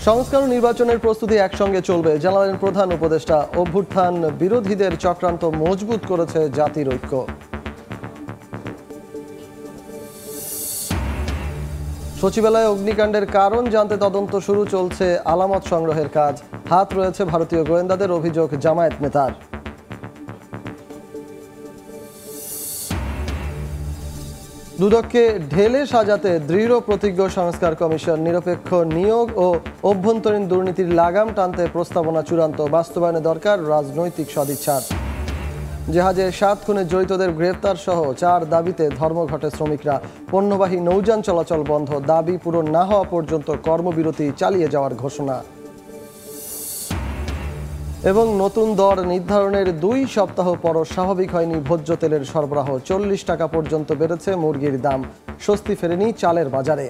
সংস্কার ও নির্বাচনের প্রস্তুতি একসঙ্গে চলবে জানালেন প্রধান উপদেষ্টা। অভ্যুত্থান বিরোধীদের চক্রান্ত মজবুত করেছে জাতির ঐক্য। সচিবালয়ে অগ্নিকাণ্ডের কারণ জানতে তদন্ত শুরু, চলছে আলামত সংগ্রহের কাজ। হাত রয়েছে ভারতীয় গোয়েন্দাদের, অভিযোগ জামায়াত নেতার। দুদককে ঢেলে সাজাতে দৃঢ় প্রতিজ্ঞ সংস্কার কমিশন। নিরপেক্ষ নিয়োগ ও অভ্যন্তরীণ দুর্নীতির লাগাম টানতে প্রস্তাবনা চূড়ান্ত, বাস্তবায়নে দরকার রাজনৈতিক সদিচ্ছার। জাহাজে 7 খুনে জড়িতদের গ্রেফতার সহ 4 দাবিতে ধর্মঘটে শ্রমিকরা। পণ্যবাহী নৌযান চলাচল বন্ধ, দাবি পূরণ না হওয়া পর্যন্ত কর্মবিরতি চালিয়ে যাওয়ার ঘোষণা। এবং নতুন দর নির্ধারণের 2 সপ্তাহ পরও স্বাভাবিক হয়নি ভোজ্য তেলের সরবরাহ। 40 টাকা পর্যন্ত বেড়েছে মুরগির দাম, স্বস্তি ফেরেনি চালের বাজারে।